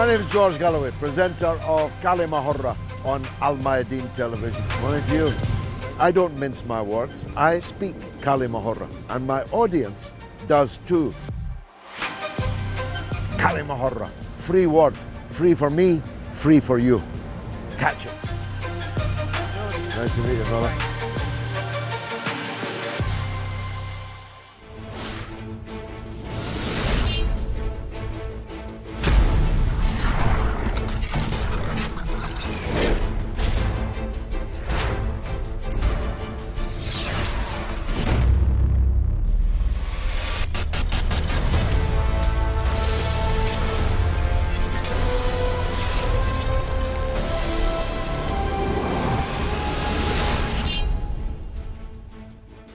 My name is George Galloway, presenter of Kalimahorra on Almayadeen television. Morning to you. I don't mince my words. I speak Kalimahorra, and my audience does too. Kalimahorra, free word, free for me, free for you. Catch it. Nice to meet you, brother.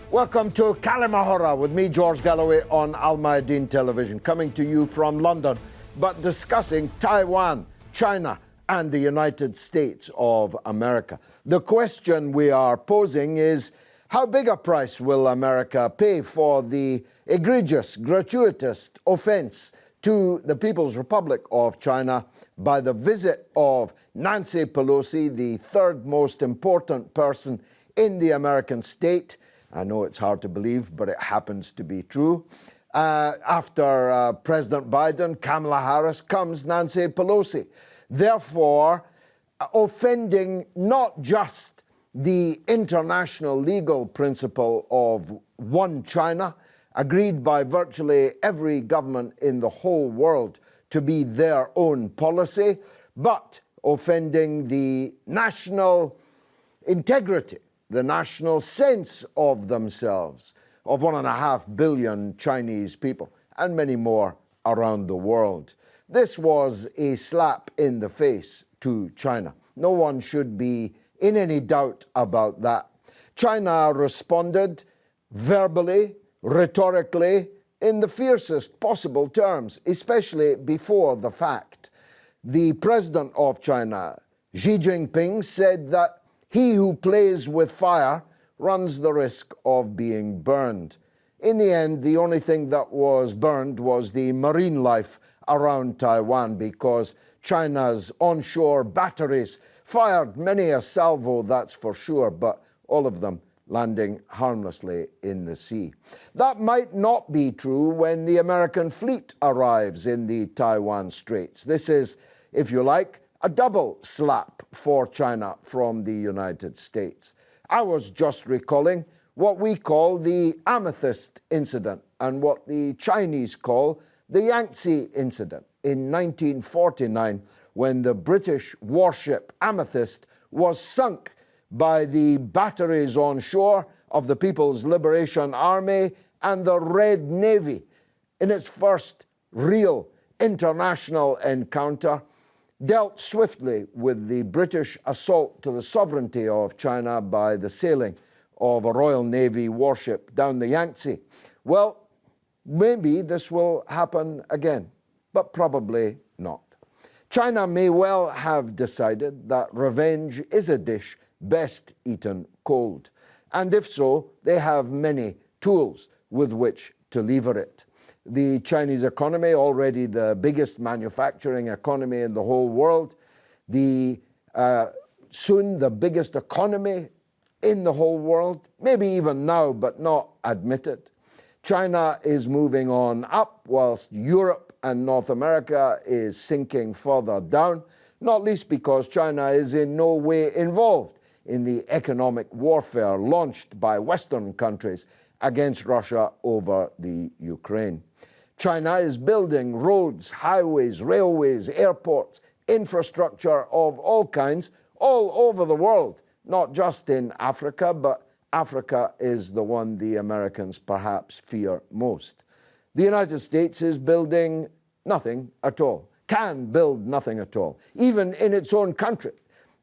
Welcome to Kalimahorra with me, George Galloway, on Almayadeen television, coming to you from London, but discussing Taiwan, China, and the United States of America. The question we are posing is, how big a price will America pay for the egregious, gratuitous offence to the People's Republic of China by the visit of Nancy Pelosi, the third most important person in the American state? I know it's hard to believe, but it happens to be true. After President Biden, Kamala Harris, comes Nancy Pelosi. Therefore, offending not just the international legal principle of one China, agreed by virtually every government in the whole world to be their own policy, but offending the national integrity, the national sense of themselves, of 1.5 billion Chinese people, and many more around the world. This was a slap in the face to China. No one should be in any doubt about that. China responded verbally, rhetorically, in the fiercest possible terms, especially before the fact. The president of China, Xi Jinping, said that he who plays with fire runs the risk of being burned. In the end, the only thing that was burned was the marine life around Taiwan, because China's onshore batteries fired many a salvo, that's for sure, but all of them landing harmlessly in the sea. That might not be true when the American fleet arrives in the Taiwan Straits. This is, if you like, a double slap for China from the United States. I was just recalling what we call the Amethyst incident and what the Chinese call the Yangtze incident in 1949, when the British warship Amethyst was sunk by the batteries on shore of the People's Liberation Army and the Red Navy in its first real international encounter, dealt swiftly with the British assault to the sovereignty of China by the sailing of a Royal Navy warship down the Yangtze. Well, maybe this will happen again, but probably not. China may well have decided that revenge is a dish best eaten cold, and if so, they have many tools with which to lever it. The Chinese economy, already the biggest manufacturing economy in the whole world, soon the biggest economy in the whole world, maybe even now, but not admitted. China is moving on up, whilst Europe and North America is sinking further down, not least because China is in no way involved in the economic warfare launched by Western countries against Russia over the Ukraine. China is building roads, highways, railways, airports, infrastructure of all kinds all over the world, not just in Africa, but Africa is the one the Americans perhaps fear most. The United States is building nothing at all, can build nothing at all, even in its own country.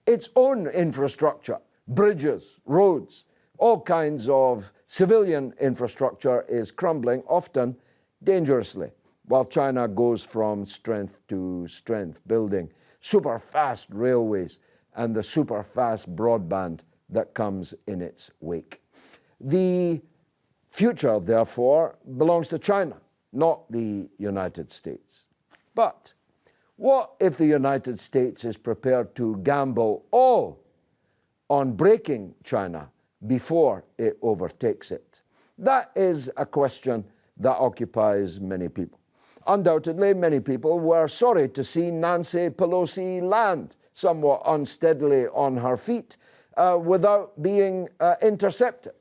Its own infrastructure, bridges, roads, all kinds of civilian infrastructure is crumbling, often dangerously, while China goes from strength to strength, building super fast railways and the super fast broadband that comes in its wake. The future, therefore, belongs to China, not the United States. But What if the United States is prepared to gamble all on breaking China before it overtakes it? That is a question that occupies many people. Undoubtedly, many people were sorry to see Nancy Pelosi land somewhat unsteadily on her feet without being intercepted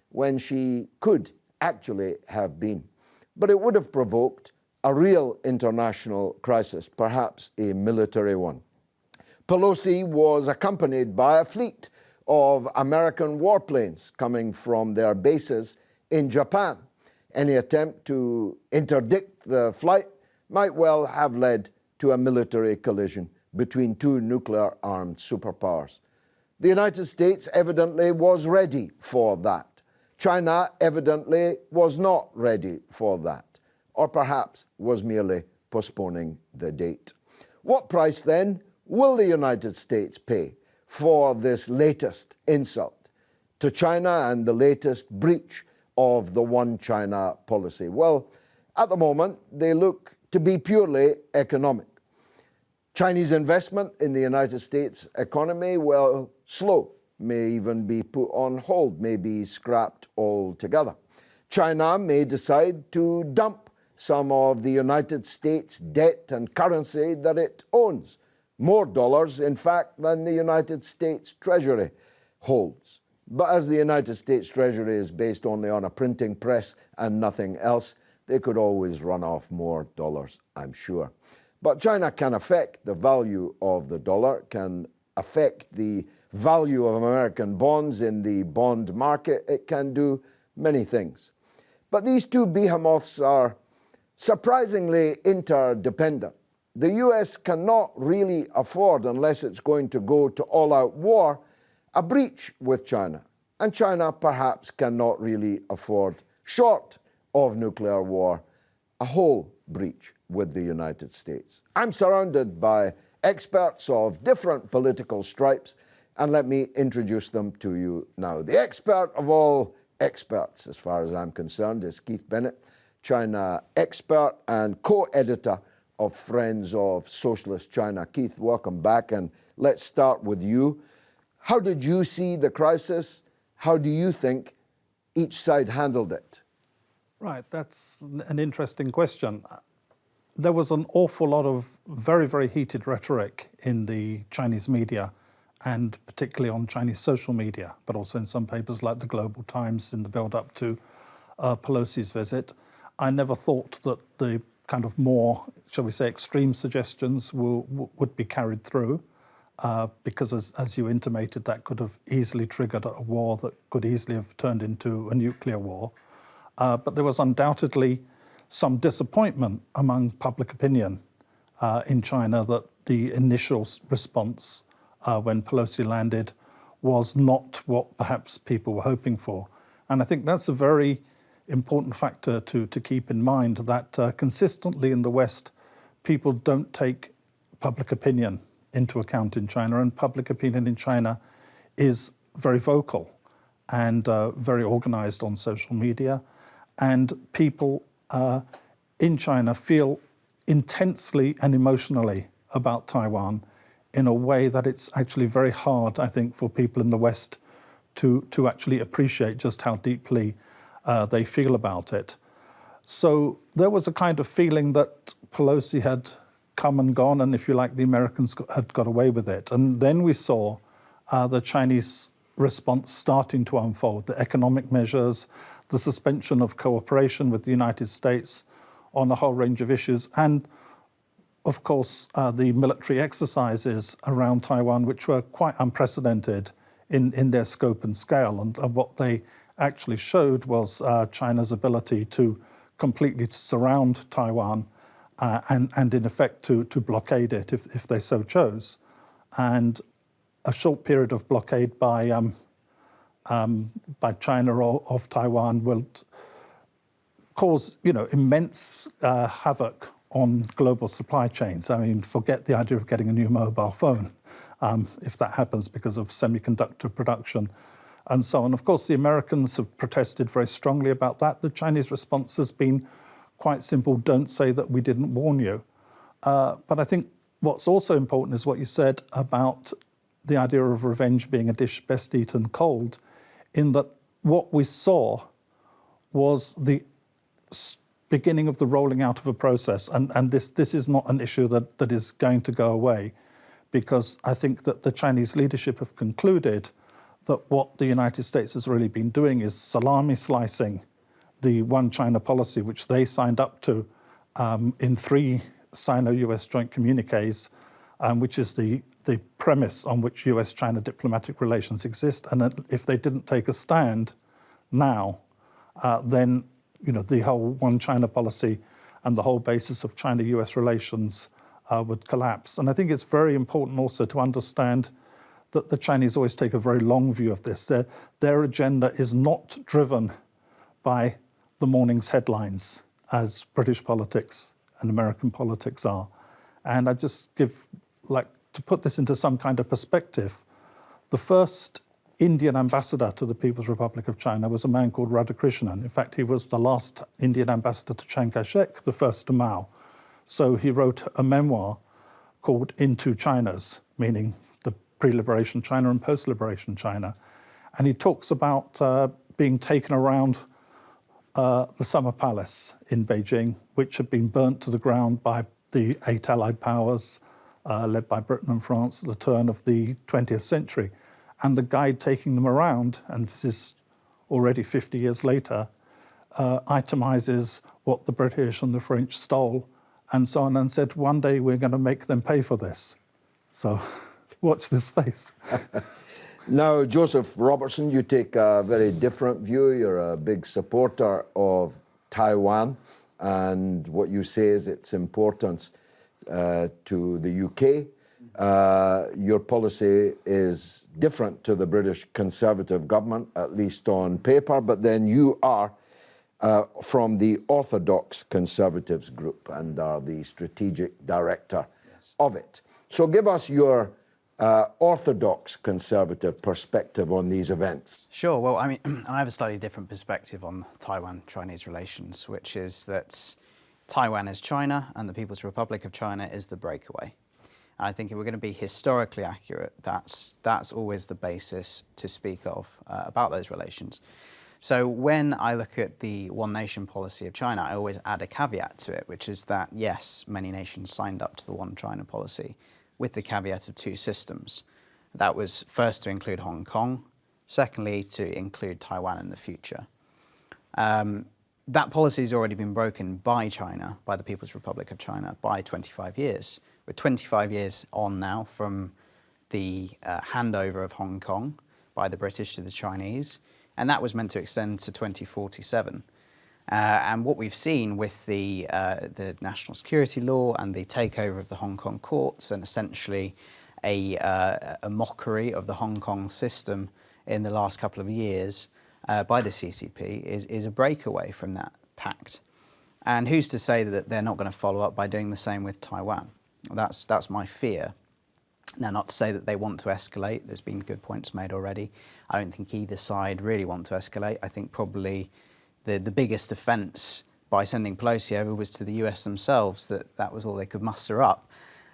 when she could actually have been. But it would have provoked a real international crisis, perhaps a military one. Pelosi was accompanied by a fleet of American warplanes coming from their bases in Japan. Any attempt to interdict the flight might well have led to a military collision between two nuclear-armed superpowers. The United States evidently was ready for that. China evidently was not ready for that, or perhaps was merely postponing the date. What price, then, will the United States pay for this latest insult to China and the latest breach of the One China policy? Well, at the moment, they look to be purely economic. Chinese investment in the United States economy, well, slow, may even be put on hold, may be scrapped altogether. China may decide to dump some of the United States debt and currency that it owns, more dollars, in fact, than the United States Treasury holds. But as the United States Treasury is based only on a printing press and nothing else, they could always run off more dollars, I'm sure. But China can affect the value of the dollar, can affect the value of American bonds in the bond market. It can do many things. But these two behemoths are surprisingly interdependent. The US cannot really afford, unless it's going to go to all-out war, a breach with China. And China perhaps cannot really afford, short of nuclear war, a whole breach with the United States. I'm surrounded by experts of different political stripes, and let me introduce them to you now. The expert of all experts, as far as I'm concerned, is Keith Bennett, China expert and co-editor of Friends of Socialist China. Keith, welcome back, and let's start with you. How did you see the crisis? How do you think each side handled it? Right, that's an interesting question. There was an awful lot of very, very heated rhetoric in the Chinese media, and particularly on Chinese social media, but also in some papers like the Global Times in the build-up to Pelosi's visit. I never thought that the kind of more, shall we say, extreme suggestions would be carried through, because as you intimated, that could have easily triggered a war that could easily have turned into a nuclear war. But there was undoubtedly some disappointment among public opinion in China that the initial response when Pelosi landed was not what perhaps people were hoping for. And I think that's a very important factor to keep in mind, that consistently in the West, people don't take public opinion into account in China, and public opinion in China is very vocal and very organized on social media. And people in China feel intensely and emotionally about Taiwan in a way that it's actually very hard, I think, for people in the West to actually appreciate just how deeply they feel about it. So there was a kind of feeling that Pelosi had come and gone, and if you like, the Americans had got away with it. And then we saw the Chinese response starting to unfold, the economic measures, the suspension of cooperation with the United States on a whole range of issues, and of course the military exercises around Taiwan, which were quite unprecedented in their scope and scale. And what they actually showed was China's ability to completely surround Taiwan and in effect to blockade it if they so chose. And a short period of blockade by China of Taiwan will cause, immense havoc on global supply chains. I mean, forget the idea of getting a new mobile phone if that happens because of semiconductor production and so on. Of course, the Americans have protested very strongly about that. The Chinese response has been quite simple: don't say that we didn't warn you. But I think what's also important is what you said about the idea of revenge being a dish best eaten cold, in that what we saw was the beginning of the rolling out of a process. And this is not an issue that is going to go away, because I think that the Chinese leadership have concluded that what the United States has really been doing is salami slicing the One China policy, which they signed up to in 3 Sino-US joint communiques, which is the premise on which US-China diplomatic relations exist. And that if they didn't take a stand now, then the whole One China policy and the whole basis of China-US relations would collapse. And I think it's very important also to understand that the Chinese always take a very long view of this. Their agenda is not driven by the morning's headlines, as British politics and American politics are. And I just like to put this into some kind of perspective. The first Indian ambassador to the People's Republic of China was a man called Radhakrishnan. In fact, he was the last Indian ambassador to Chiang Kai-shek, the first to Mao. So he wrote a memoir called Into Chinas, meaning the pre-liberation China and post-liberation China. And he talks about being taken around the Summer Palace in Beijing, which had been burnt to the ground by the 8 Allied powers, led by Britain and France at the turn of the 20th century. And the guide taking them around, and this is already 50 years later, itemizes what the British and the French stole and so on, and said, one day we're going to make them pay for this. So watch this space. Now, Joseph Robertson, you take a very different view. You're a big supporter of Taiwan, and what you say is its importance to the UK. Your policy is different to the British Conservative government, at least on paper, but then you are from the Orthodox Conservatives group and are the strategic director of it. So give us your Orthodox Conservative perspective on these events. Sure. Well, I mean, I have a slightly different perspective on Taiwan-Chinese relations, which is that Taiwan is China and the People's Republic of China is the breakaway. And I think if we're going to be historically accurate, that's always the basis to speak of about those relations. So when I look at the one nation policy of China, I always add a caveat to it, which is that, yes, many nations signed up to the one China policy with the caveat of 2 systems. That was first to include Hong Kong, secondly to include Taiwan in the future. That policy has already been broken by China, by the People's Republic of China, by 25 years. We're 25 years on now from the handover of Hong Kong by the British to the Chinese, and that was meant to extend to 2047. And what we've seen with the national security law and the takeover of the Hong Kong courts and essentially a mockery of the Hong Kong system in the last couple of years by the CCP is a breakaway from that pact. And who's to say that they're not going to follow up by doing the same with Taiwan? That's my fear. Now, not to say that they want to escalate. There's been good points made already. I don't think either side really want to escalate. I think probably the biggest offence by sending Pelosi over was to the US themselves, that was all they could muster up.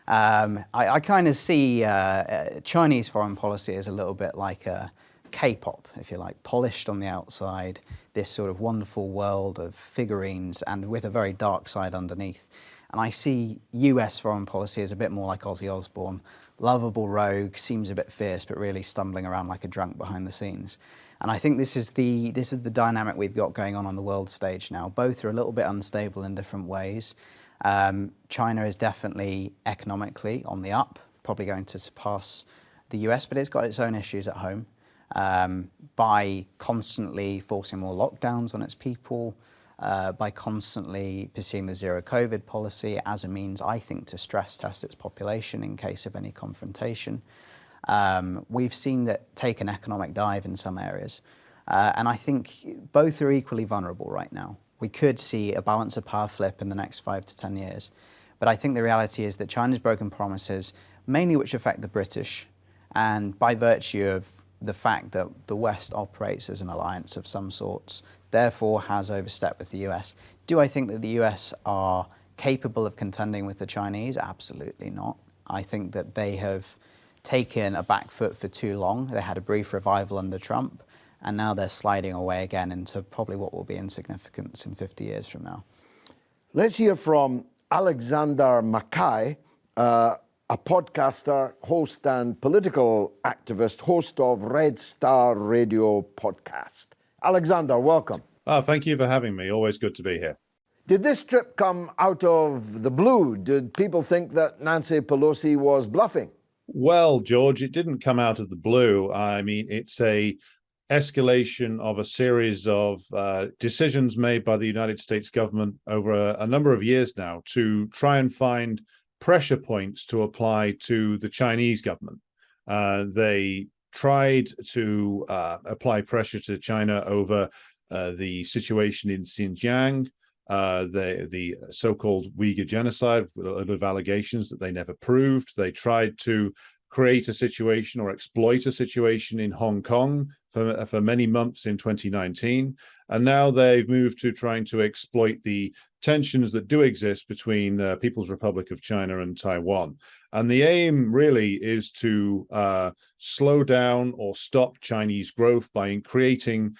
I kind of see Chinese foreign policy as a little bit like a K-pop, if you like, polished on the outside, this sort of wonderful world of figurines and with a very dark side underneath. And I see US foreign policy as a bit more like Ozzy Osbourne, lovable rogue, seems a bit fierce, but really stumbling around like a drunk behind the scenes. And I think this is the dynamic we've got going on the world stage now. Both are a little bit unstable in different ways. China is definitely economically on the up, probably going to surpass the US, but it's got its own issues at home. By constantly forcing more lockdowns on its people, by constantly pursuing the zero COVID policy as a means, I think, to stress test its population in case of any confrontation. We've seen that take an economic dive in some areas. And I think both are equally vulnerable right now. We could see a balance of power flip in the next 5 to 10 years. But I think the reality is that China's broken promises, mainly which affect the British, and by virtue of the fact that the West operates as an alliance of some sorts, therefore has overstepped with the US. Do I think that the US are capable of contending with the Chinese? Absolutely not. I think that they have taken a back foot for too long. They had a brief revival under Trump, and now they're sliding away again into probably what will be insignificance in 50 years from now. Let's hear from Alexander Mackay, a podcaster, host and political activist, host of Red Star Radio podcast. Alexander, welcome. Thank you for having me. Always good to be here. Did this trip come out of the blue? Did people think that Nancy Pelosi was bluffing? Well, George, it didn't come out of the blue. I mean, it's a escalation of a series of decisions made by the United States government over a number of years now to try and find pressure points to apply to the Chinese government. They tried to apply pressure to China over the situation in Xinjiang, the so-called Uyghur genocide, a lot of allegations that they never proved. They tried to create a situation or exploit a situation in Hong Kong for many months in 2019. And now they've moved to trying to exploit the tensions that do exist between the People's Republic of China and Taiwan. And the aim really is to slow down or stop Chinese growth by creating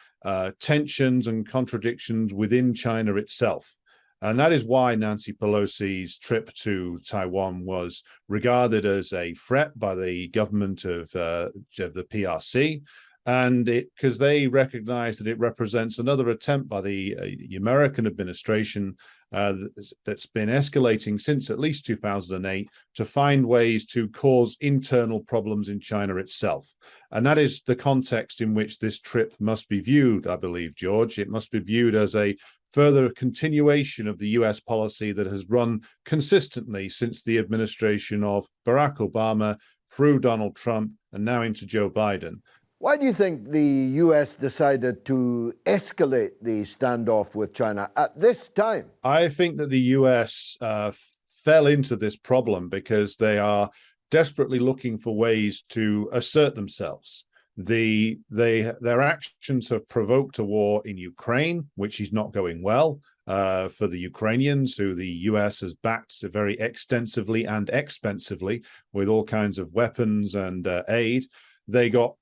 tensions and contradictions within China itself. And that is why Nancy Pelosi's trip to Taiwan was regarded as a threat by the government of the PRC. And because they recognize that it represents another attempt by the American administration that's been escalating since at least 2008 to find ways to cause internal problems in China itself. And that is the context in which this trip must be viewed, I believe, George. It must be viewed as a further continuation of the US policy that has run consistently since the administration of Barack Obama through Donald Trump and now into Joe Biden. Why do you think the US decided to escalate the standoff with China at this time? I think that the US fell into this problem because they are desperately looking for ways to assert themselves. Their actions have provoked a war in Ukraine, which is not going well for the Ukrainians, who the US has backed very extensively and expensively with all kinds of weapons and aid. They got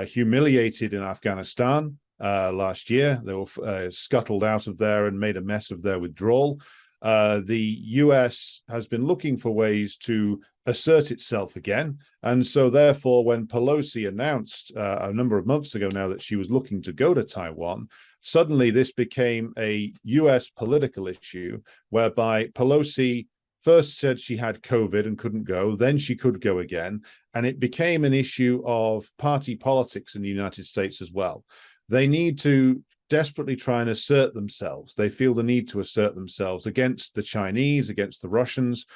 humiliated in Afghanistan last year. They were scuttled out of there and made a mess of their withdrawal. The US has been looking for ways to assert itself again. And so therefore, when Pelosi announced a number of months ago now that she was looking to go to Taiwan, suddenly this became a US political issue whereby Pelosi first said she had COVID and couldn't go, then she could go again. And it became an issue of party politics in the United States as well. They need to desperately try and assert themselves. They feel the need to assert themselves against the Chinese, against the Russians.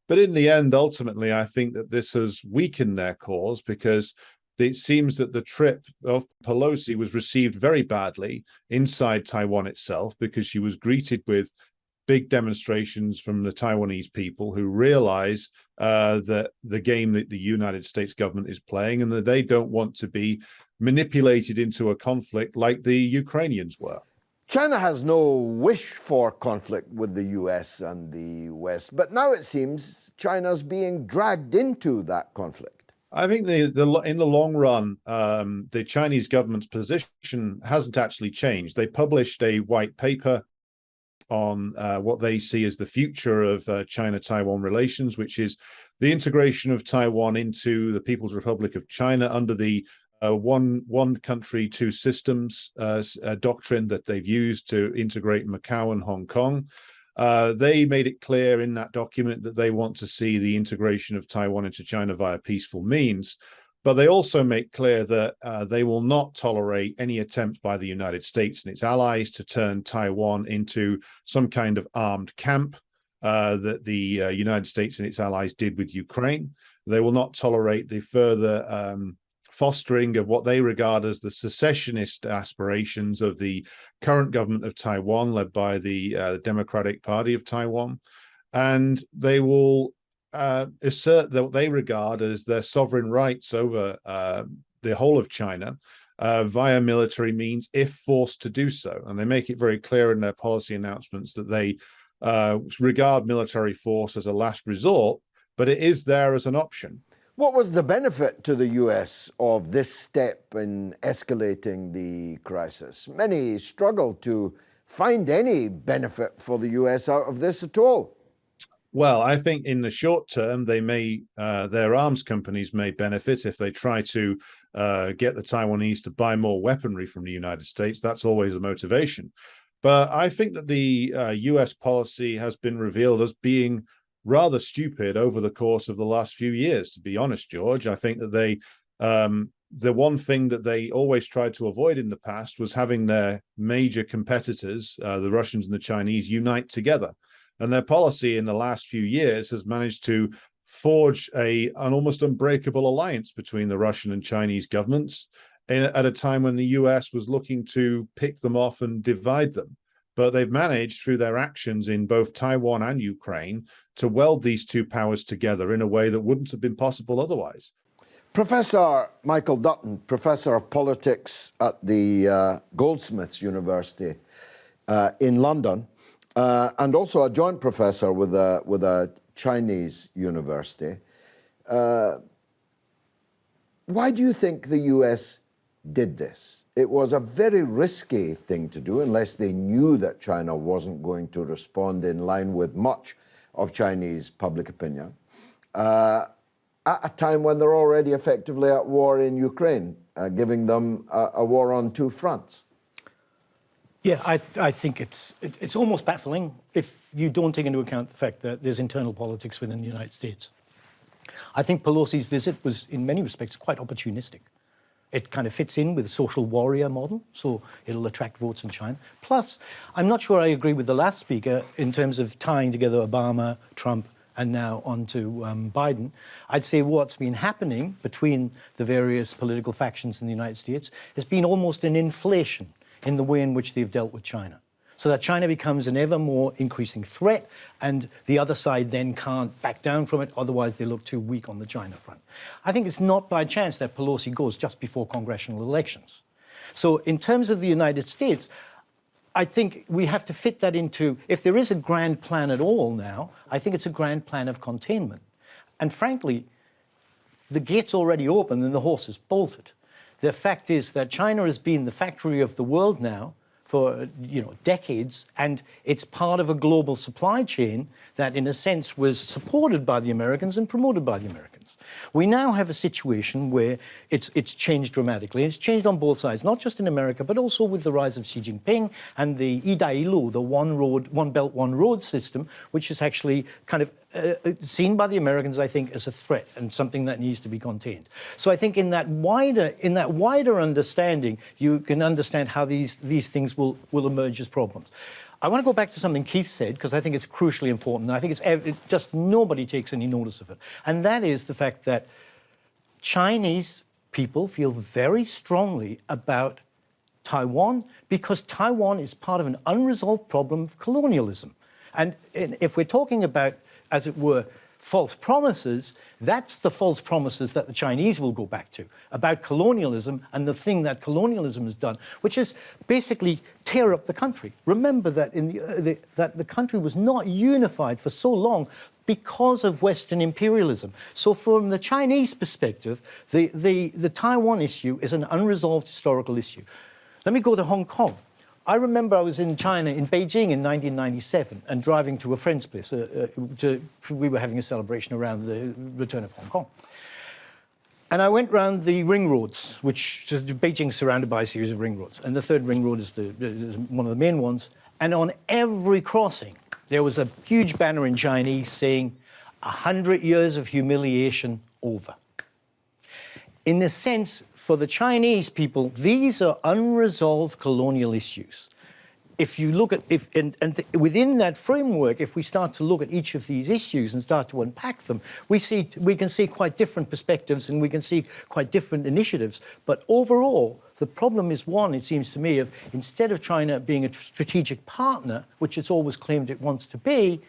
But in the end, ultimately, I think that this has weakened their cause because it seems that the trip of Pelosi was received very badly inside Taiwan itself because she was greeted with big demonstrations from the Taiwanese people who realize that the game that the United States government is playing and that they don't want to be manipulated into a conflict like the Ukrainians were. China has no wish for conflict with the US and the West, but now it seems China's being dragged into that conflict. I think in the long run, the Chinese government's position hasn't actually changed. They published a white paper on what they see as the future of China-Taiwan relations, which is the integration of Taiwan into the People's Republic of China under the one country, two systems doctrine that they've used to integrate Macau and Hong Kong. They made it clear in that document that they want to see the integration of Taiwan into China via peaceful means. But they also make clear that they will not tolerate any attempt by the United States and its allies to turn Taiwan into some kind of armed camp that the United States and its allies did with Ukraine. They will not tolerate the further fostering of what they regard as the secessionist aspirations of the current government of Taiwan, led by the Democratic Party of Taiwan. And they will assert what they regard as their sovereign rights over the whole of China via military means, if forced to do so. And they make it very clear in their policy announcements that they regard military force as a last resort, but it is there as an option. What was the benefit to the US of this step in escalating the crisis? Many struggle to find any benefit for the US out of this at all. Well, I think in the short term, they may their arms companies may benefit if they try to get the Taiwanese to buy more weaponry from the United States. That's always a motivation. But I think that the US policy has been revealed as being rather stupid over the course of the last few years, to be honest, George. I think that they the one thing that they always tried to avoid in the past was having their major competitors, the Russians and the Chinese, unite together. And their policy in the last few years has managed to forge an almost unbreakable alliance between the Russian and Chinese governments at a time when the US was looking to pick them off and divide them. But they've managed, through their actions in both Taiwan and Ukraine, to weld these two powers together in a way that wouldn't have been possible otherwise. Professor Michael Dutton, Professor of Politics at the Goldsmiths University in London, and also a joint professor with a Chinese university. Why do you think the US did this? It was a very risky thing to do unless they knew that China wasn't going to respond in line with much of Chinese public opinion, at a time when they're already effectively at war in Ukraine, giving them a war on two fronts. Yeah, I think it's almost baffling if you don't take into account the fact that there's internal politics within the United States. I think Pelosi's visit was, in many respects, quite opportunistic. It kind of fits in with the social warrior model, so it'll attract votes in China. Plus, I'm not sure I agree with the last speaker in terms of tying together Obama, Trump, and now on to Biden. I'd say what's been happening between the various political factions in the United States has been almost an inflation in the way in which they've dealt with China, so that China becomes an ever more increasing threat, and the other side then can't back down from it, otherwise they look too weak on the China front. I think it's not by chance that Pelosi goes just before congressional elections. So in terms of the United States, I think we have to fit that into, if there is a grand plan at all now, I think it's a grand plan of containment. And frankly, the gate's already open and the horse is bolted. The fact is that China has been the factory of the world now for decades, and it's part of a global supply chain that, in a sense, was supported by the Americans and promoted by the Americans. We now have a situation where it's changed dramatically. It's changed on both sides, not just in America, but also with the rise of Xi Jinping and the Idailu, the One Belt, One Road system, which is actually kind of seen by the Americans, I think, as a threat and something that needs to be contained. So I think in that wider understanding, you can understand how these things will emerge as problems. I want to go back to something Keith said, because I think it's crucially important. I think it just nobody takes any notice of it. And that is the fact that Chinese people feel very strongly about Taiwan because Taiwan is part of an unresolved problem of colonialism. And if we're talking about, as it were, false promises, that's the false promises that the Chinese will go back to about colonialism and the thing that colonialism has done, which is basically tear up the country. Remember that that the country was not unified for so long because of Western imperialism. So from the Chinese perspective, the Taiwan issue is an unresolved historical issue. Let me go to Hong Kong. I remember I was in China, in Beijing in 1997, and driving to a friend's place. We were having a celebration around the return of Hong Kong. And I went round the ring roads, which Beijing's surrounded by a series of ring roads. And the third ring road is one of the main ones. And on every crossing, there was a huge banner in Chinese saying, 100 years of humiliation over. In a sense, for the Chinese people, these are unresolved colonial issues. If you look at, within that framework, if we start to look at each of these issues and start to unpack them, we can see quite different perspectives and we can see quite different initiatives. But overall, the problem is one, it seems to me, of instead of China being a strategic partner, which it's always claimed it wants to be,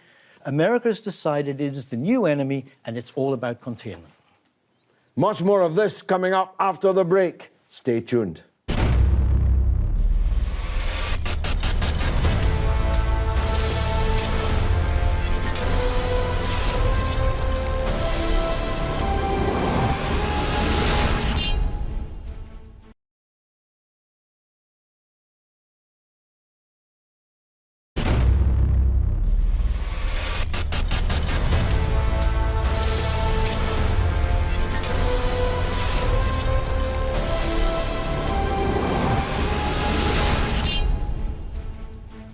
America has decided it is the new enemy and it's all about containment. Much more of this coming up after the break. Stay tuned.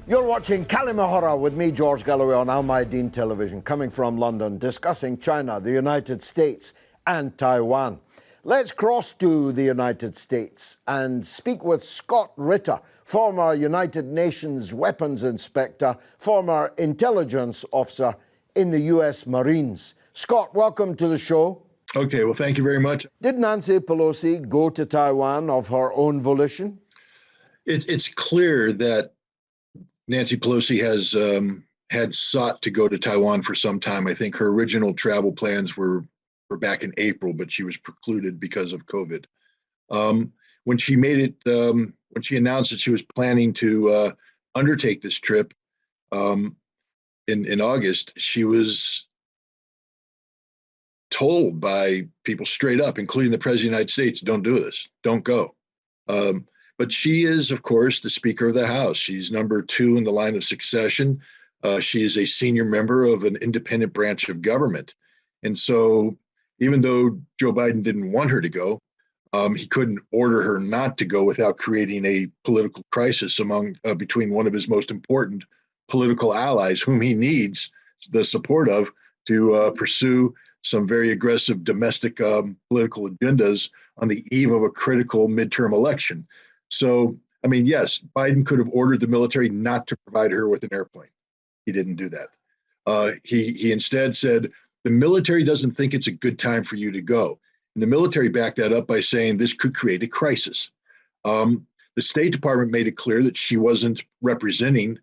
You're watching Kalimahora with me, George Galloway, on Almayadeen television, coming from London, discussing China, the United States, and Taiwan. Let's cross to the United States and speak with Scott Ritter, former United Nations weapons inspector, former intelligence officer in the U.S. Marines. Scott, welcome to the show. Okay, well, thank you very much. Did Nancy Pelosi go to Taiwan of her own volition? It's clear that Nancy Pelosi has had sought to go to Taiwan for some time. I think her original travel plans were back in April, but she was precluded because of COVID. When she made it, when she announced that she was planning to undertake this trip in August, she was told by people straight up, including the President of the United States, don't do this, don't go. But she is, of course, the Speaker of the House. She's number 2 in the line of succession. She is a senior member of an independent branch of government. And so even though Joe Biden didn't want her to go, he couldn't order her not to go without creating a political crisis between one of his most important political allies, whom he needs the support of to pursue some very aggressive domestic political agendas on the eve of a critical midterm election. So, I mean, yes, Biden could have ordered the military not to provide her with an airplane. He didn't do that. He instead said, the military doesn't think it's a good time for you to go. And the military backed that up by saying this could create a crisis. The State Department made it clear that she wasn't representing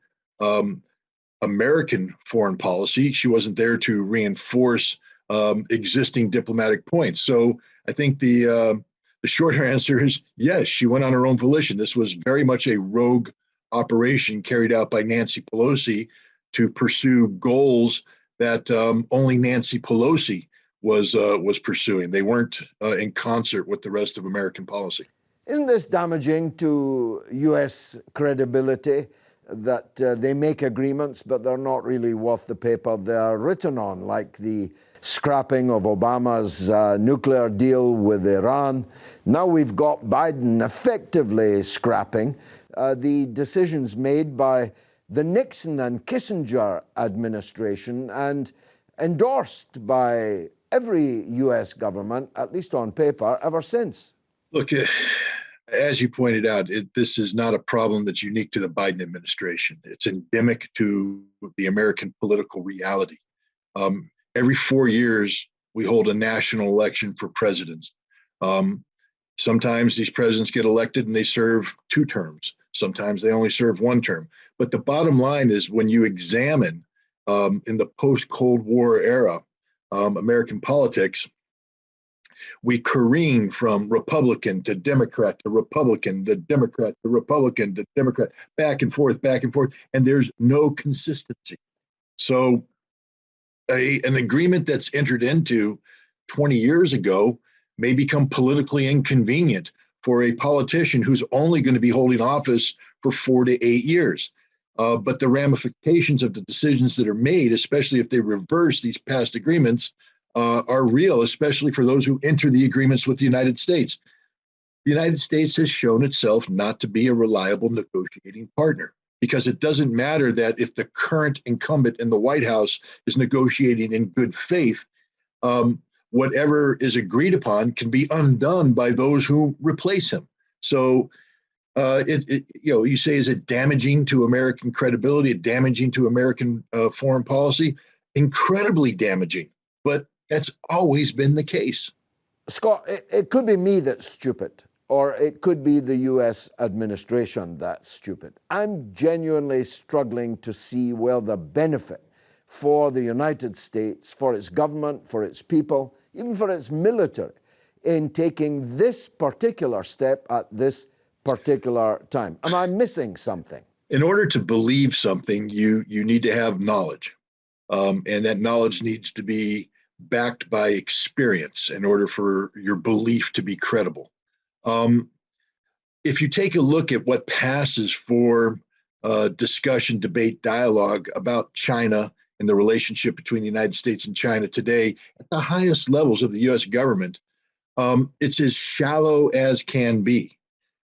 American foreign policy. She wasn't there to reinforce existing diplomatic points. So I think the shorter answer is yes, she went on her own volition. This was very much a rogue operation carried out by Nancy Pelosi to pursue goals that only Nancy Pelosi was pursuing. They weren't in concert with the rest of American policy. Isn't this damaging to U.S. credibility that they make agreements, but they're not really worth the paper they're written on, like the scrapping of Obama's nuclear deal with Iran? Now we've got Biden effectively scrapping the decisions made by the Nixon and Kissinger administration and endorsed by every U.S. government, at least on paper, ever since. Look, as you pointed out, this is not a problem that's unique to the Biden administration. It's endemic to the American political reality. Every 4 years, we hold a national election for presidents. Sometimes these presidents get elected and they serve 2 terms. Sometimes they only serve 1 term. But the bottom line is when you examine in the post-Cold War era American politics, we careen from Republican to Democrat to Republican to Democrat to Republican to Democrat, back and forth, and there's no consistency. So an agreement that's entered into 20 years ago may become politically inconvenient for a politician who's only going to be holding office for 4 to 8 years. But the ramifications of the decisions that are made, especially if they reverse these past agreements, are real, especially for those who enter the agreements with the United States. The United States has shown itself not to be a reliable negotiating partner, because it doesn't matter that if the current incumbent in the White House is negotiating in good faith, whatever is agreed upon can be undone by those who replace him. So you say, is it damaging to American credibility, damaging to American foreign policy? Incredibly damaging, but that's always been the case. Scott, it could be me that's stupid, or it could be the U.S. administration that's stupid. I'm genuinely struggling to see where the benefit for the United States, for its government, for its people, even for its military, in taking this particular step at this particular time. Am I missing something? In order to believe something, you need to have knowledge. And that knowledge needs to be backed by experience in order for your belief to be credible. If you take a look at what passes for discussion, debate, dialogue about China and the relationship between the United States and China today at the highest levels of the U.S. government, it's as shallow as can be.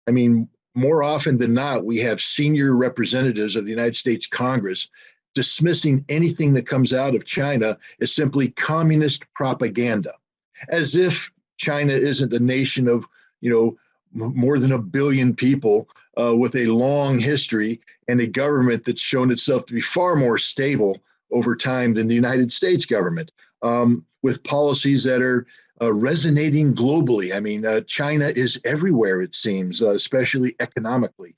I mean, more often than not, we have senior representatives of the United States Congress dismissing anything that comes out of China as simply communist propaganda, as if China isn't a nation of, more than 1 billion people with a long history and a government that's shown itself to be far more stable over time than the United States government, with policies that are resonating globally. I mean, China is everywhere, it seems, especially economically.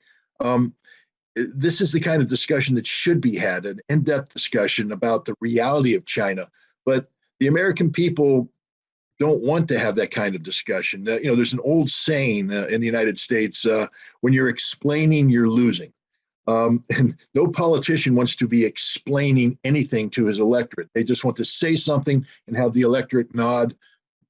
This is the kind of discussion that should be had, an in-depth discussion about the reality of China. But the American people don't want to have that kind of discussion. There's an old saying in the United States, when you're explaining, you're losing. And no politician wants to be explaining anything to his electorate. They just want to say something and have the electorate nod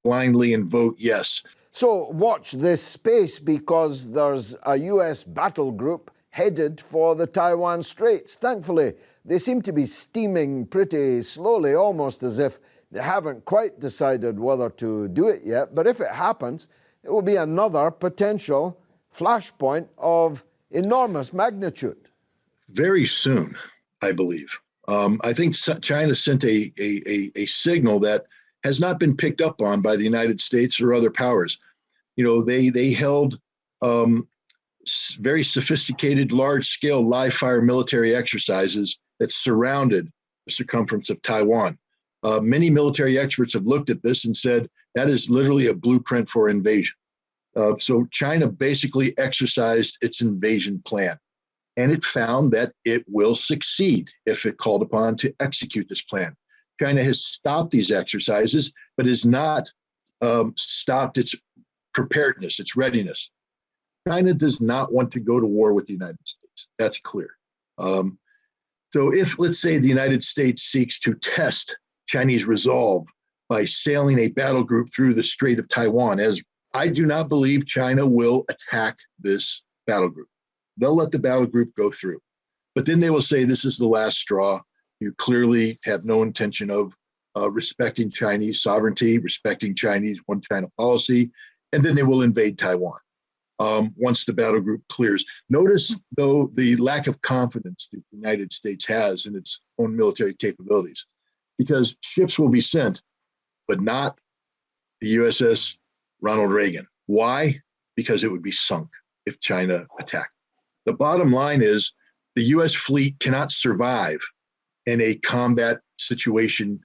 blindly and vote yes. So watch this space, because there's a US battle group headed for the Taiwan Straits. Thankfully, they seem to be steaming pretty slowly, almost as if they haven't quite decided whether to do it yet. But if it happens, it will be another potential flashpoint of enormous magnitude. Very soon, I believe. I think China sent a signal that has not been picked up on by the United States or other powers. They held very sophisticated, large-scale live-fire military exercises that surrounded the circumference of Taiwan. Many military experts have looked at this and said that is literally a blueprint for invasion. So China basically exercised its invasion plan, and it found that it will succeed if it called upon to execute this plan. China has stopped these exercises, but has not stopped its preparedness, its readiness. China does not want to go to war with the United States. That's clear. So if, let's say, the United States seeks to test Chinese resolve by sailing a battle group through the Strait of Taiwan, as I do not believe China will attack this battle group. They'll let the battle group go through. But then they will say, this is the last straw. You clearly have no intention of respecting Chinese sovereignty, respecting Chinese one China policy, and then they will invade Taiwan once the battle group clears. Notice, though, the lack of confidence that the United States has in its own military capabilities, because ships will be sent, but not the USS Ronald Reagan. Why? Because it would be sunk if China attacked. The bottom line is the US fleet cannot survive in a combat situation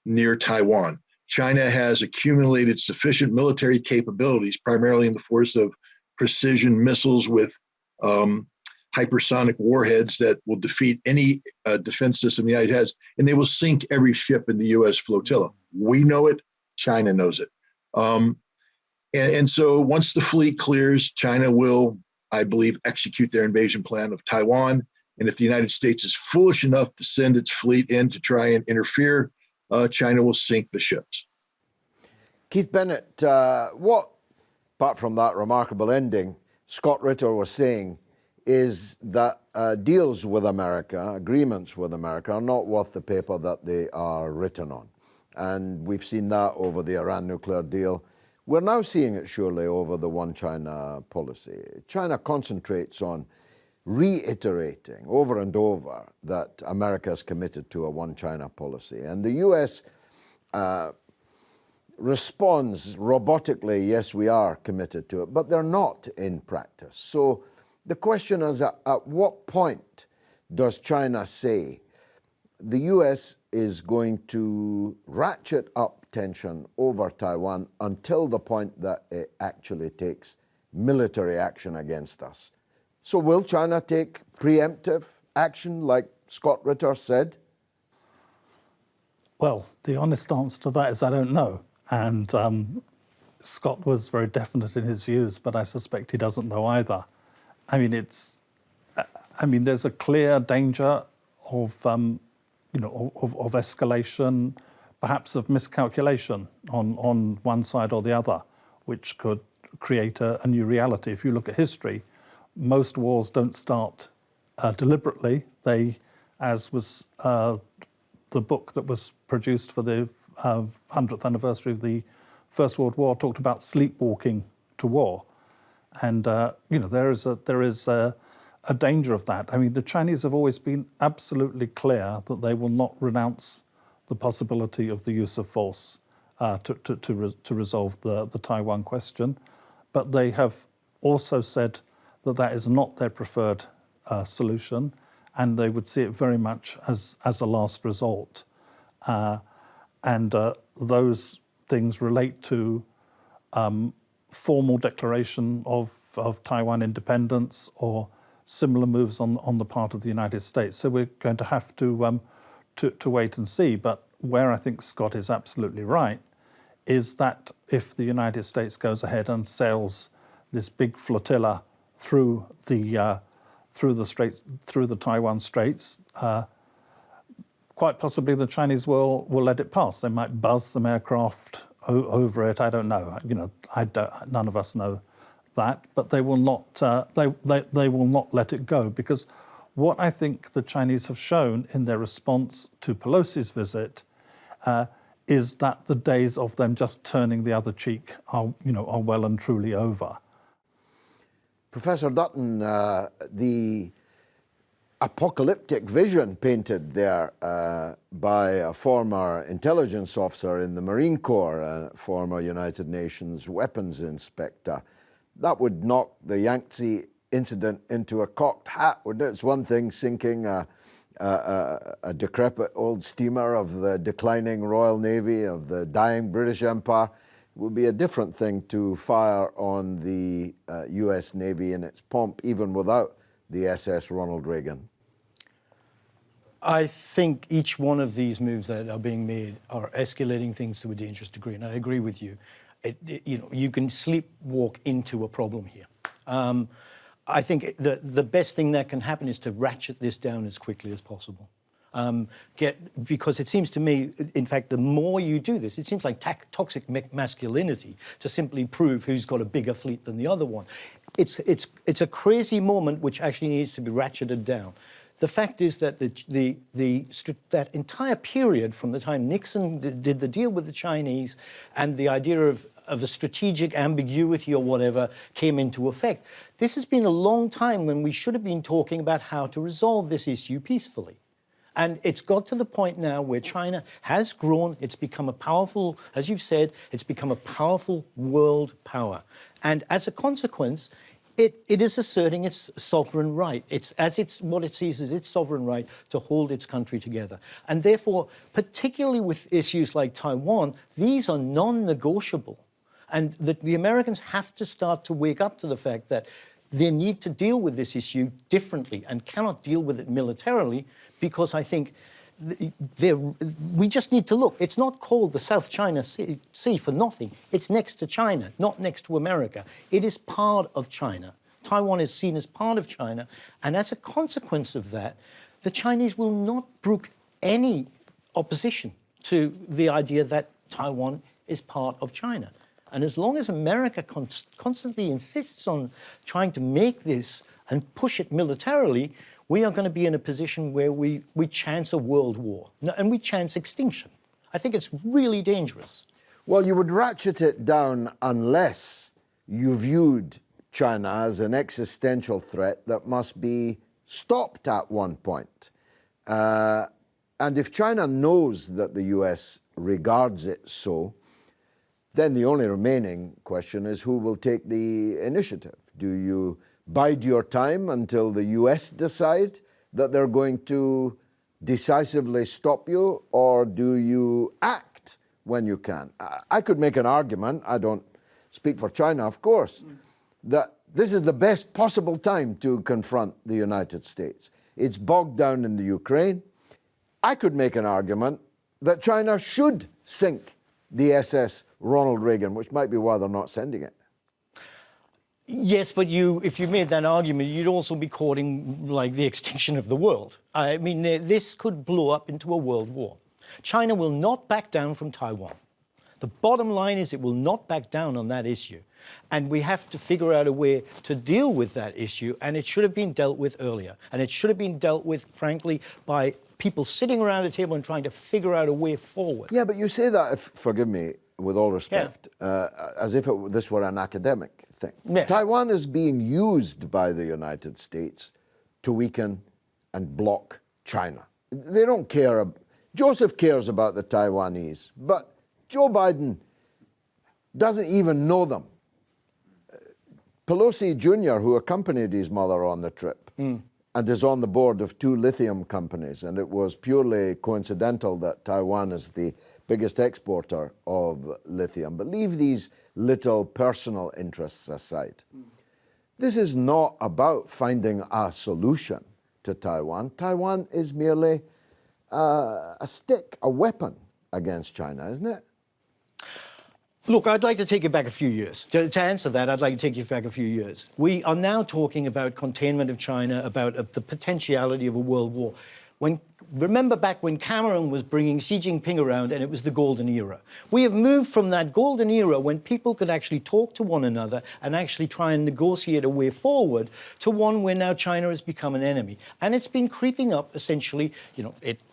near Taiwan. China has accumulated sufficient military capabilities, primarily in the force of precision missiles with hypersonic warheads that will defeat any defense system the United States has, and they will sink every ship in the US flotilla. We know it, China knows it. And so once the fleet clears, China will, I believe, execute their invasion plan of Taiwan. And if the United States is foolish enough to send its fleet in to try and interfere, China will sink the ships. Keith Bennett, what, apart from that remarkable ending, Scott Ritter was saying is that deals with America, agreements with America, are not worth the paper that they are written on. And we've seen that over the Iran nuclear deal. We're now seeing it surely over the one China policy. China concentrates on reiterating over and over that America is committed to a one China policy. And the US responds robotically, yes, we are committed to it, but they're not in practice. So the question is, at what point does China say the US is going to ratchet up tension over Taiwan until the point that it actually takes military action against us? So will China take preemptive action like Scott Ritter said? Well, the honest answer to that is I don't know. And Scott was very definite in his views, but I suspect he doesn't know either. I mean, there's a clear danger of escalation, perhaps of miscalculation on one side or the other, which could create a new reality. If you look at history, most wars don't start deliberately. They, as was the book that was produced for the 100th anniversary of the First World War, talked about sleepwalking to war. And there is a danger of that. I mean, the Chinese have always been absolutely clear that they will not renounce the possibility of the use of force to resolve the Taiwan question, but they have also said that that is not their preferred solution, and they would see it very much as a last resort. And those things relate to formal declaration of Taiwan independence or similar moves on the part of the United States. So we're going to have to wait and see. But where I think Scott is absolutely right is that if the United States goes ahead and sails this big flotilla through the Taiwan Straits, quite possibly the Chinese will let it pass. They might buzz some aircraft over it. I don't know. None of us know that, but they will not. They will not let it go, because what I think the Chinese have shown in their response to Pelosi's visit is that the days of them just turning the other cheek are well and truly over. Professor Dutton, the apocalyptic vision painted there by a former intelligence officer in the Marine Corps, a former United Nations weapons inspector, that would knock the Yangtze incident into a cocked hat, wouldn't it? It's one thing sinking a decrepit old steamer of the declining Royal Navy, of the dying British Empire. It would be a different thing to fire on the US Navy in its pomp, even without the SS Ronald Reagan. I think each one of these moves that are being made are escalating things to a dangerous degree, and I agree with you. You can sleepwalk into a problem here. I think the best thing that can happen is to ratchet this down as quickly as possible. Because it seems to me, in fact, the more you do this, it seems like toxic masculinity to simply prove who's got a bigger fleet than the other one. It's a crazy moment which actually needs to be ratcheted down. The fact is that that entire period from the time Nixon did the deal with the Chinese and the idea of a strategic ambiguity or whatever came into effect, this has been a long time when we should have been talking about how to resolve this issue peacefully. And it's got to the point now where China has grown, it's become a powerful, as you've said, it's become a powerful world power. And as a consequence, it is asserting its sovereign right. What it sees as its sovereign right to hold its country together. And therefore, particularly with issues like Taiwan, these are non-negotiable. And the Americans have to start to wake up to the fact that they need to deal with this issue differently and cannot deal with it militarily, because I think we just need to look. It's not called the South China Sea for nothing. It's next to China, not next to America. It is part of China. Taiwan is seen as part of China. And as a consequence of that, the Chinese will not brook any opposition to the idea that Taiwan is part of China. And as long as America constantly insists on trying to make this and push it militarily, we are going to be in a position where we chance a world war and we chance extinction. I think it's really dangerous. Well, you would ratchet it down unless you viewed China as an existential threat that must be stopped at one point. And if China knows that the US regards it so, then the only remaining question is who will take the initiative. Do you bide your time until the US decide that they're going to decisively stop you, or do you act when you can? I could make an argument, I don't speak for China, of course, that this is the best possible time to confront the United States. It's bogged down in the Ukraine. I could make an argument that China should sink the SS Ronald Reagan, which might be why they're not sending it. Yes, but if you made that argument, you'd also be courting like the extinction of the world. I mean, this could blow up into a world war. China will not back down from Taiwan. The bottom line is it will not back down on that issue. And we have to figure out a way to deal with that issue, and it should have been dealt with earlier. And it should have been dealt with, frankly, by people sitting around a table and trying to figure out a way forward. Yeah, but you say that, forgive me, with all respect, as if this were an academic thing. Yes. Taiwan is being used by the United States to weaken and block China. They don't care. Joseph cares about the Taiwanese, but Joe Biden doesn't even know them. Pelosi Jr., who accompanied his mother on the trip and is on the board of 2 lithium companies, and it was purely coincidental that Taiwan is the biggest exporter of lithium. But leave these little personal interests aside. This is not about finding a solution to Taiwan. Taiwan is merely a stick, a weapon against China, isn't it? Look, I'd like to take you back a few years. To answer that, I'd like to take you back a few years. We are now talking about containment of China, about the potentiality of a world war. Remember back when Cameron was bringing Xi Jinping around and it was the golden era. We have moved from that golden era when people could actually talk to one another and actually try and negotiate a way forward to one where now China has become an enemy. And it's been creeping up essentially,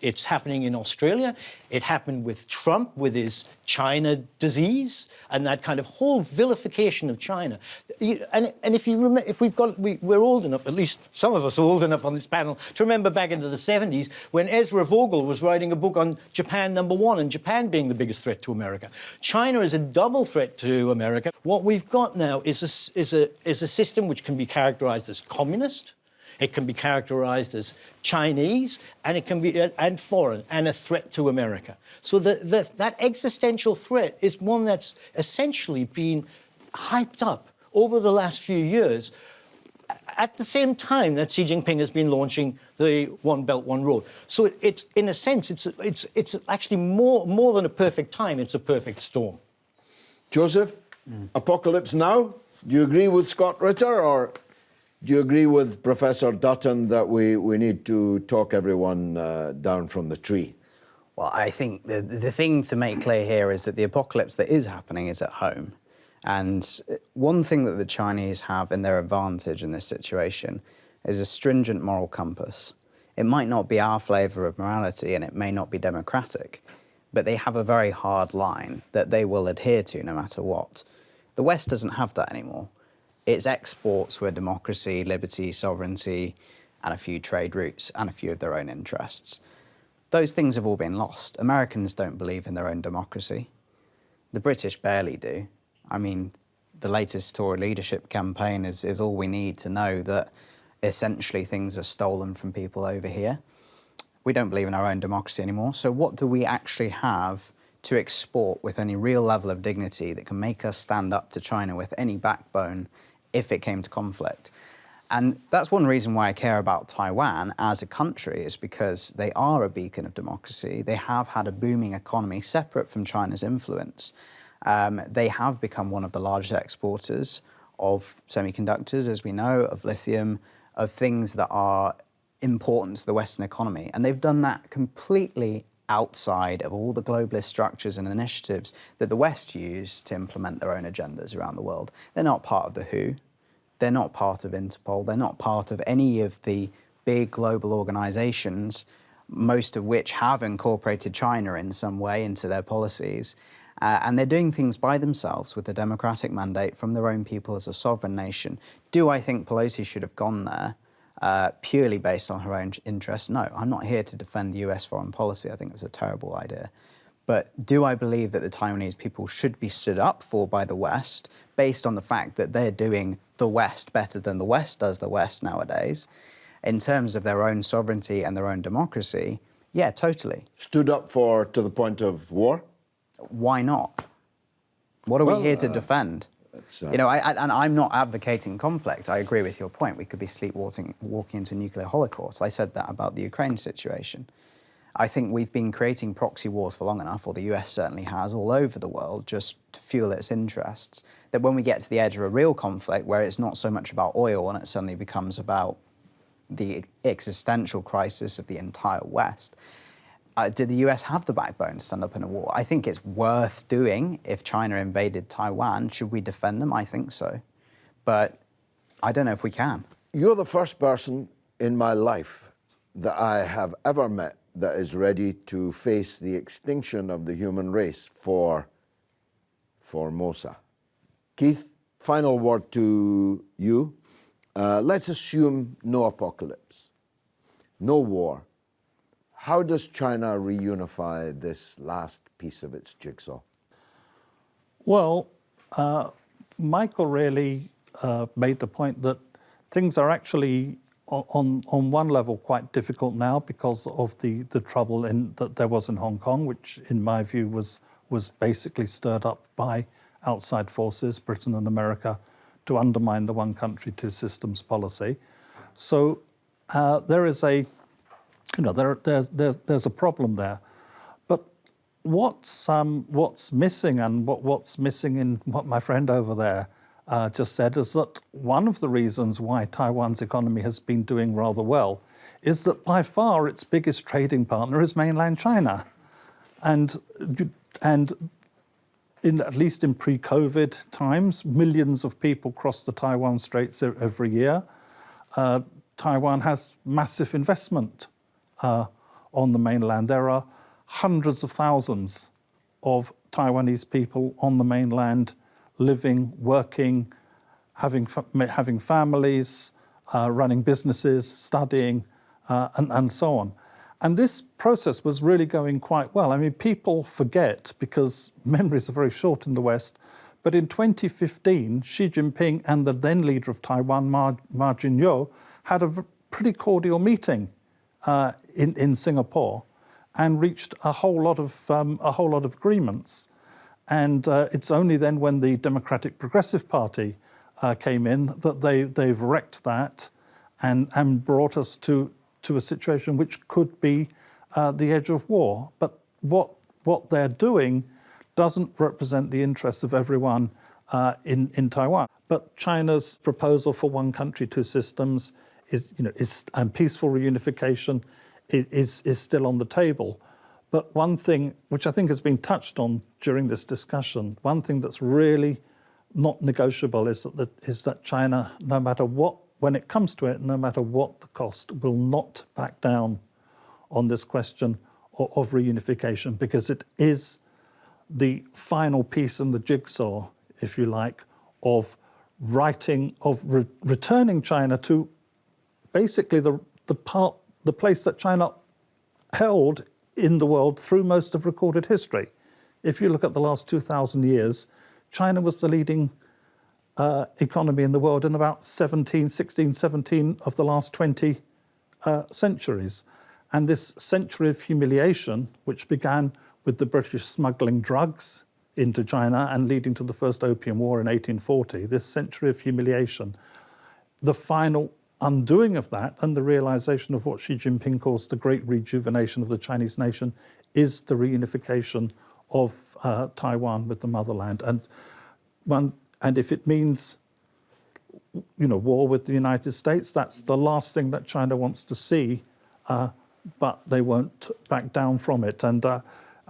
it's happening in Australia. It happened with Trump with his China disease and that kind of whole vilification of China. And if you remember, we're old enough, at least some of us are old enough on this panel, to remember back into the 70s when Ezra Vogel was writing a book on Japan #1 and Japan being the biggest threat to America. China is a double threat to America. What we've got now is a system which can be characterized as communist. It can be characterized as Chinese, and it can be and foreign, and a threat to America. So that existential threat is one that's essentially been hyped up over the last few years, at the same time that Xi Jinping has been launching the One Belt, One Road. So it's in a sense, it's actually more than a perfect time. It's a perfect storm. Joseph, apocalypse now? Do you agree with Scott Ritter, or do you agree with Professor Dutton that we need to talk everyone down from the tree? Well, I think the thing to make clear here is that the apocalypse that is happening is at home. And one thing that the Chinese have in their advantage in this situation is a stringent moral compass. It might not be our flavour of morality and it may not be democratic, but they have a very hard line that they will adhere to no matter what. The West doesn't have that anymore. Its exports were democracy, liberty, sovereignty, and a few trade routes and a few of their own interests. Those things have all been lost. Americans don't believe in their own democracy. The British barely do. I mean, the latest Tory leadership campaign is all we need to know that essentially things are stolen from people over here. We don't believe in our own democracy anymore. So what do we actually have to export with any real level of dignity that can make us stand up to China with any backbone if it came to conflict? And that's one reason why I care about Taiwan as a country, is because they are a beacon of democracy. They have had a booming economy separate from China's influence. They have become one of the largest exporters of semiconductors, as we know, of lithium, of things that are important to the Western economy. And they've done that completely outside of all the globalist structures and initiatives that the West use to implement their own agendas around the world. They're not part of the WHO. They're not part of Interpol. They're not part of any of the big global organizations, most of which have incorporated China in some way into their policies. And they're doing things by themselves with a democratic mandate from their own people as a sovereign nation. Do I think Pelosi should have gone there purely based on her own interests? No, I'm not here to defend US foreign policy. I think it was a terrible idea. But do I believe that the Taiwanese people should be stood up for by the West based on the fact that they're doing the West better than the West does the West nowadays, in terms of their own sovereignty and their own democracy? Yeah, totally. Stood up for to the point of war? Why not? What are we here to defend? And I'm not advocating conflict. I agree with your point. We could be walking into a nuclear holocaust. I said that about the Ukraine situation. I think we've been creating proxy wars for long enough, or the US certainly has, all over the world, just to fuel its interests, that when we get to the edge of a real conflict where it's not so much about oil and it suddenly becomes about the existential crisis of the entire West, did the US have the backbone to stand up in a war? I think it's worth doing. If China invaded Taiwan, should we defend them? I think so. But I don't know if we can. You're the first person in my life that I have ever met that is ready to face the extinction of the human race for Formosa. Keith, final word to you. Let's assume no apocalypse, no war. How does China reunify this last piece of its jigsaw? Well, Michael really made the point that things are actually on one level quite difficult now because of the trouble that there was in Hong Kong, which in my view was basically stirred up by outside forces, Britain and America, to undermine the one country, two systems policy. So there is a, there's a problem there. But what's missing, and what's missing in what my friend over there just said, is that one of the reasons why Taiwan's economy has been doing rather well is that by far its biggest trading partner is mainland China. And at least in pre-COVID times, millions of people cross the Taiwan Straits every year. Taiwan has massive investment on the mainland. There are hundreds of thousands of Taiwanese people on the mainland living, working, having families, running businesses, studying, and so on. And this process was really going quite well. I mean, people forget because memories are very short in the West, but in 2015, Xi Jinping and the then leader of Taiwan, Ma Ying-jeou, had a pretty cordial meeting in Singapore and reached a whole lot of agreements. And it's only then when the Democratic Progressive Party came in that they've wrecked that and brought us to a situation which could be the edge of war. But what they're doing doesn't represent the interests of everyone in Taiwan. But China's proposal for one country, two systems and peaceful reunification is still on the table. But one thing which I think has been touched on during this discussion, one thing that's really not negotiable is that China, no matter what, when it comes to it, no matter what the cost, will not back down on this question of reunification, because it is the final piece in the jigsaw, if you like, of returning China to basically the place that China held in the world through most of recorded history. If you look at the last 2,000 years, China was the leading economy in the world in about 16, 17 of the last 20 centuries. And this century of humiliation, which began with the British smuggling drugs into China and leading to the first Opium War in 1840, this century of humiliation, the final undoing of that and the realization of what Xi Jinping calls the great rejuvenation of the Chinese nation is the reunification of Taiwan with the motherland. And if it means, war with the United States, that's the last thing that China wants to see, but they won't back down from it. And I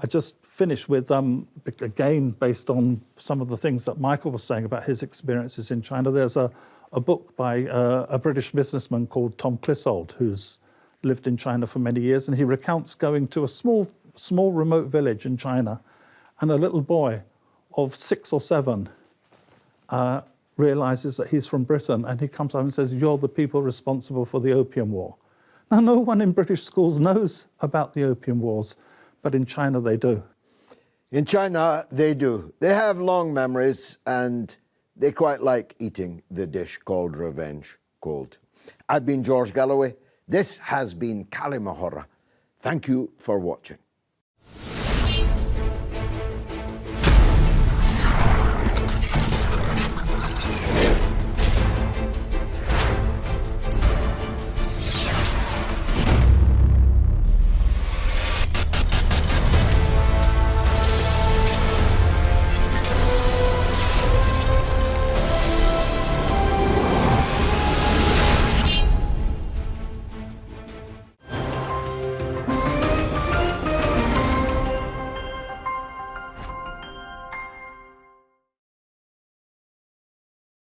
just finish with, again, based on some of the things that Michael was saying about his experiences in China, there's a book by a British businessman called Tom Clissold, who's lived in China for many years, and he recounts going to a small remote village in China, and a little boy of 6 or 7 realizes that he's from Britain, and he comes up and says, "You're the people responsible for the Opium War." Now, no one in British schools knows about the Opium Wars, but in China they do. In China, they do. They have long memories, and they quite like eating the dish called revenge cold. I've been George Galloway. This has been Kalimahora. Thank you for watching.